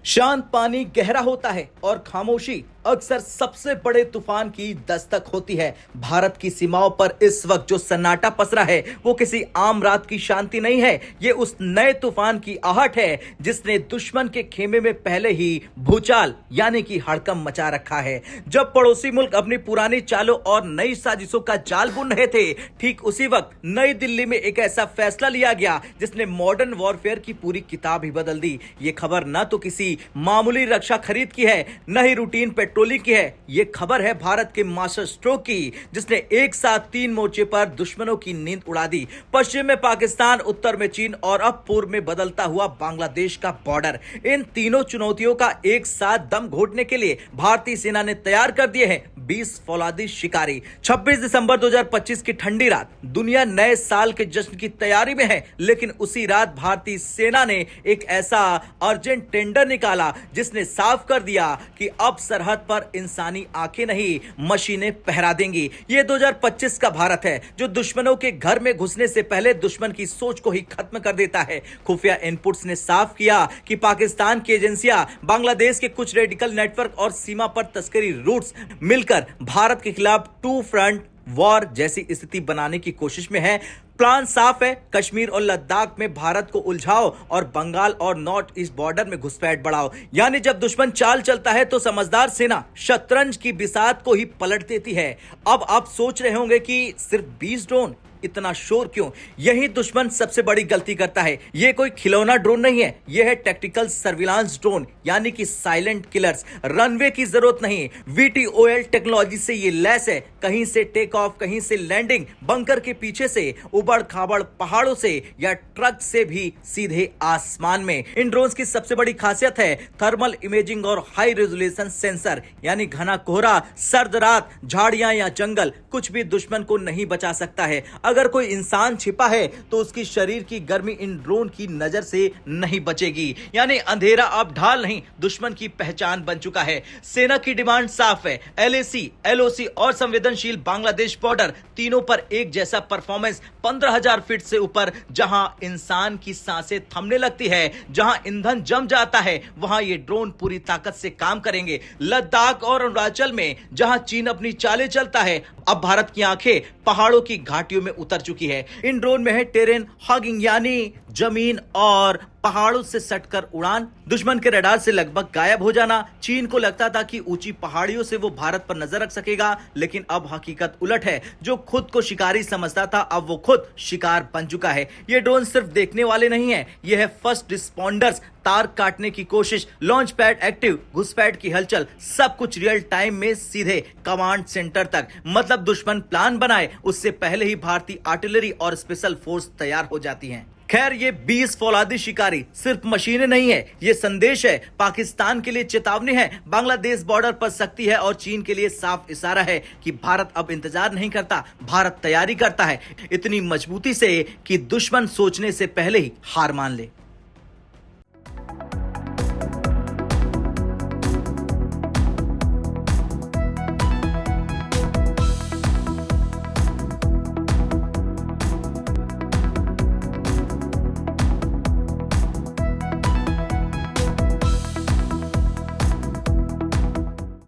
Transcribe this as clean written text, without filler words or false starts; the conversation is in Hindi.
शांत पानी गहरा होता है और खामोशी अक्सर सबसे बड़े तूफान की दस्तक होती है। भारत की सीमाओं पर इस वक्त जो सन्नाटा पसरा है वो किसी आम रात की शांति नहीं है, ये उस नए तूफान की आहट है जिसने दुश्मन के खेमे में पहले ही भूचाल यानी कि हड़कंप मचा रखा है। जब पड़ोसी मुल्क अपनी पुरानी चालों और नई साजिशों का जाल बुन रहे थे, ठीक उसी वक्त नई दिल्ली में एक ऐसा फैसला लिया गया जिसने मॉडर्न वॉरफेयर की पूरी किताब ही बदल दी। ये खबर न तो किसी मामूली रक्षा खरीद की है, न ही रूटीन पेट्रोलिंग की है। ये खबर है भारत के मास्टर स्ट्रोक की, जिसने एक साथ 3 मोर्चे पर दुश्मनों की नींद उड़ा दी। पश्चिम में पाकिस्तान, उत्तर में चीन और अब पूर्व में बदलता हुआ बांग्लादेश का बॉर्डर। इन तीनों चुनौतियों का एक साथ दम घोटने के लिए भारतीय सेना ने तैयार कर दिए हैं 20 फौलादी शिकारी। 26 दिसंबर 2025 की ठंडी रात, दुनिया नए साल के जश्न की तैयारी में है, लेकिन उसी रात भारतीय सेना ने एक ऐसा अर्जेंट टेंडर निकाला जिसने साफ कर दिया कि अब सरहद पर इंसानी आंखें नहीं, मशीनें पहरा देंगी। ये 2025 का भारत है जो दुश्मनों के घर में घुसने से पहले दुश्मन की सोच को ही खत्म कर देता है। खुफिया इनपुट्स ने साफ किया कि पाकिस्तान की एजेंसियां, बांग्लादेश के कुछ रेडिकल नेटवर्क और सीमा पर तस्करी रूट्स मिलकर भारत के खिलाफ 2 फ्रंट वॉर जैसी स्थिति बनाने की कोशिश में है। प्लान साफ है, कश्मीर और लद्दाख में भारत को उलझाओ और बंगाल और नॉर्थ ईस्ट बॉर्डर में घुसपैठ बढ़ाओ। यानी जब दुश्मन चाल चलता है तो समझदार सेना शतरंज की बिसात को ही पलट देती है। अब आप सोच रहे होंगे कि सिर्फ 20 ड्रोन, इतना शोर क्यों? यही दुश्मन सबसे बड़ी गलती करता है। यह कोई खिलौना ड्रोन नहीं है, यह है टैक्टिकल सर्विलांस ड्रोन, यानी कि साइलेंट किलर्स। रनवे की जरूरत नहीं, VTOL टेक्नोलॉजी से ये लैस है। कहीं से टेक ऑफ, कहीं से लैंडिंग, बंकर के पीछे से, उबड़ खाबड़ पहाड़ों से या ट्रक से भी सीधे आसमान में। इन ड्रोन्स की सबसे बड़ी खासियत है थर्मल इमेजिंग और हाई रेजोल्यूशन सेंसर, यानी घना कोहरा, सर्द रात, झाड़ियां या जंगल, कुछ भी दुश्मन को नहीं बचा सकता है। अगर कोई इंसान छिपा है तो उसकी शरीर की गर्मी इन ड्रोन की नजर से नहीं बचेगी। यानी अंधेरा अब ढाल नहीं, दुश्मन की पहचान बन चुका है। सेना की डिमांड साफ है, LAC, LOC और संवेदनशील बांग्लादेश बॉर्डर, तीनों पर एक जैसा परफॉर्मेंस। 15,000 फीट से ऊपर जहां इंसान की सांसें थमने लगती है, जहां ईंधन जम जाता है, वहां ये ड्रोन पूरी ताकत से काम करेंगे। लद्दाख और अरुणाचल में जहां चीन अपनी चालें चलता है, अब भारत की आंखें पहाड़ों की घाटियों में उतर चुकी है। इन ड्रोन में है टेरेन हॉगिंग, यानी जमीन और पहाड़ों से सटकर उड़ान, दुश्मन के रडार से लगभग गायब हो जाना। चीन को लगता था कि ऊंची पहाड़ियों से वो भारत पर नजर रख सकेगा, लेकिन अब हकीकत उलट है। जो खुद को शिकारी समझता था, अब वो खुद शिकार बन चुका है। ये ड्रोन सिर्फ देखने वाले नहीं है, ये है फर्स्ट रिस्पॉन्डर्स। तार काटने की कोशिश, लॉन्च पैड एक्टिव, घुसपैठ की हलचल, सब कुछ रियल टाइम में सीधे कमांड सेंटर तक। मतलब दुश्मन प्लान बनाए उससे पहले ही भारतीय आर्टिलरी और स्पेशल फोर्स तैयार हो जाती हैं। खैर, ये 20 फौलादी शिकारी सिर्फ मशीनें नहीं है, ये संदेश है। पाकिस्तान के लिए चेतावनी है, बांग्लादेश बॉर्डर पर सख्ती है और चीन के लिए साफ इशारा है कि भारत अब इंतजार नहीं करता, भारत तैयारी करता है, इतनी मजबूती से कि दुश्मन सोचने से पहले ही हार मान ले।